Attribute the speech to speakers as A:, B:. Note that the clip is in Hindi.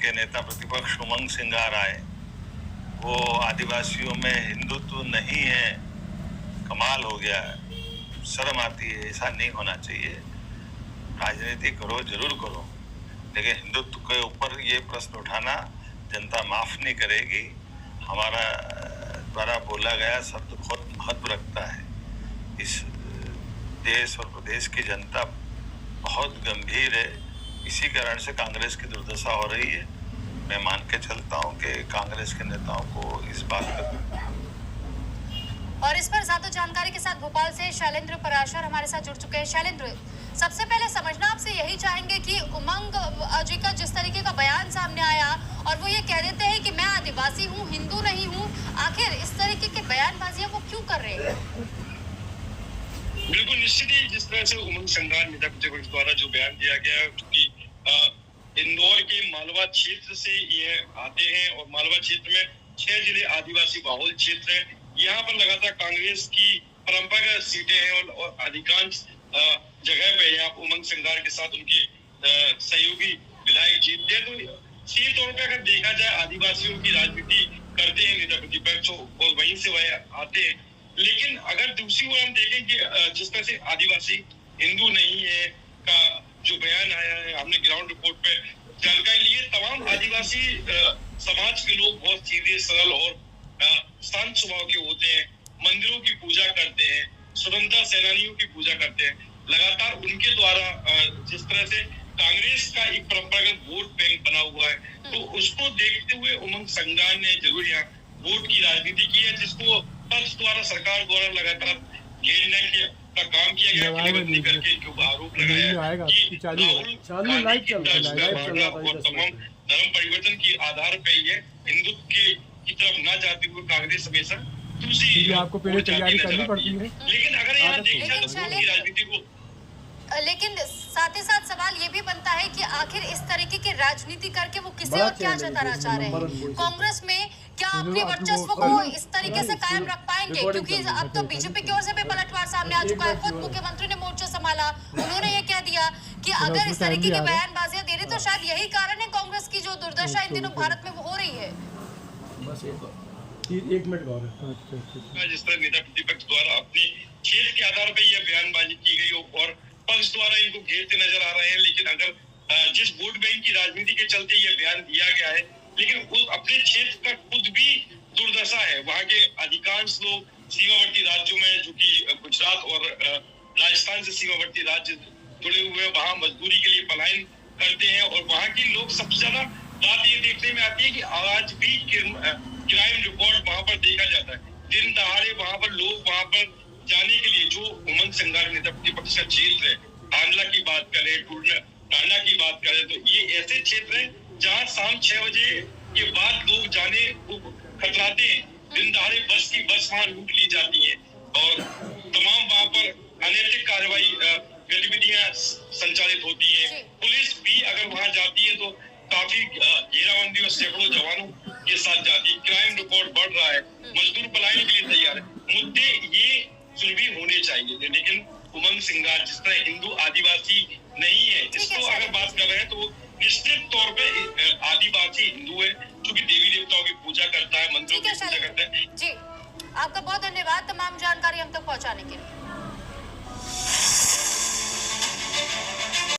A: के नेता प्रतिपक्ष उमंग सिंगार आए, वो आदिवासियों में हिंदुत्व नहीं है, कमाल हो गया है, शर्म आती है, ऐसा नहीं होना चाहिए। राजनीति करो, जरूर करो, लेकिन हिंदुत्व के ऊपर ये प्रश्न उठाना जनता माफ नहीं करेगी। हमारा द्वारा बोला गया शब्द बहुत महत्व रखता है। इस देश और प्रदेश की जनता बहुत गंभीर है, इसी कारण से कांग्रेस की दुर्दशा हो रही है। मैं मान के चलता हूं कि कांग्रेस के नेताओं को इस बात का।
B: और इस पर ज्यादा जानकारी के साथ भोपाल से शैलेंद्र पराशर हमारे साथ जुड़ चुके हैं। शैलेंद्र, सबसे पहले समझना आपसे यही चाहेंगे कि उमंग जी का जिस तरीके का बयान सामने आया और वो ये कह देते हैं कि मैं आदिवासी हूँ, हिंदू नहीं हूँ, आखिर इस तरीके की बयानबाजियां वो क्यों कर रहे हैं?
C: बिल्कुल निश्चित ही जिस तरह से उमंग सिंगार नेता प्रतिपक्ष द्वारा जो बयान दिया गया है, क्योंकि इंदौर के मालवा क्षेत्र से ये आते हैं और मालवा क्षेत्र में 6 जिले आदिवासी बाहुल क्षेत्र है। यहाँ पर लगातार कांग्रेस की परंपरागत सीटें हैं और अधिकांश जगह पे यहाँ उमंग सिंगार के साथ उनके सहयोगी विधायक जीतते हैं। तो सीधे तौर पे अगर देखा जाए आदिवासियों की राजनीति करते हैं नेता प्रतिपक्ष और वहीं से वह आते हैं। लेकिन अगर दूसरी ओर हम देखें कि जिस तरह से आदिवासी हिंदू नहीं है का जो बयान आया है, हमने ग्राउंड रिपोर्ट पे जानकारी ली है। तमाम आदिवासी समाज के लोग बहुत सीधे सरल और शांत स्वभाव के होते हैं, मंदिरों की पूजा करते हैं, स्वतंत्रता सेनानियों की पूजा करते हैं। लगातार उनके द्वारा जिस तरह से कांग्रेस का एक परंपरागत वोट बैंक बना हुआ है, तो उसको देखते हुए उमंग सिंगार ने जरूर यहाँ वोट की राजनीति की है, जिसको पक्ष द्वारा सरकार द्वारा लगातार घेरने का काम किया गया करके जो आरोप लगाया कि राहुल और तमाम धर्म परिवर्तन के आधार पर ही है, हिंदुत्व की तरफ ना जाते हुए कांग्रेस हमेशा दूसरी
D: आपको पहले तैयारी करनी पड़ती है।
C: लेकिन अगर यहाँ देखा जाए तो राजनीति को,
B: लेकिन साथ ही साथ सवाल ये भी बनता है कि आखिर इस तरीके की राजनीति करके वो किसे और क्या जताना चाह रहे हैं? कांग्रेस में क्या अपने वर्चस्व को इस तरीके से कायम रख पाएंगे? क्योंकि अब तो बीजेपी की ओर से भी पलटवार सामने आ चुका है। खुद मुख्यमंत्री ने मोर्चा संभाला, उन्होंने ये कह दिया कि अगर इस तरीके की बयानबाजियां दे रहे तो शायद यही कारण है कांग्रेस की जो दुर्दशा इन दिनों भारत में वो हो रही है।
D: एक मिनट और
C: जिस तरह नेता प्रतिपक्ष द्वारा अपने क्षेत्र के आधार पर यह बयानबाजी की गई और पक्ष द्वारा इनको घेरते नजर आ रहे हैं। लेकिन अगर जिस वोट बैंक की राजनीति के चलते यह बयान दिया गया है, लेकिन अपने क्षेत्र का खुद भी दुर्दशा है। वहाँ के अधिकांश लोग सीमावर्ती राज्यों में, जो कि गुजरात और राजस्थान से सीमावर्ती राज्य जुड़े हुए हैं, वहाँ मजदूरी के लिए पलायन करते हैं। और वहाँ के लोग सबसे ज्यादा बात ये देखने में आती है कि आज भी क्राइम रिकॉर्ड वहाँ पर देखा जाता है। दिन दहाड़े वहाँ पर लोग वहाँ पर जाने के लिए, जो उमंग सिंगार नेता प्रतिपक्ष का क्षेत्र है, आंवला की बात करें, टांडा की बात करें, तो ये ऐसे क्षेत्र हैं जहाँ शाम 6 बजे के बाद लोग जाने को खतराते हैं। दिन दहाड़े बस वहाँ लूट ली जाती है और तमाम वहाँ पर अनैतिक कार्रवाई गतिविधियां संचालित होती है। पुलिस भी अगर वहाँ जाती है तो काफी घेराबंदी और सैकड़ों जवानों के साथ जाती है। क्राइम रिकॉर्ड बढ़ रहा है, मजदूर पलायन के लिए तैयार है। मुद्दे ये सुलभी होने चाहिए थे, लेकिन उमंग सिंगार जिस तरह हिंदू आदिवासी नहीं है, इसको अगर बात कर रहे हैं तो निश्चित तौर पे आदिवासी हिंदू है, जो कि देवी देवताओं की पूजा करता है, मंदिरों की पूजा करता है।
B: जी, आपका बहुत धन्यवाद तमाम जानकारी हम तक पहुँचाने के लिए।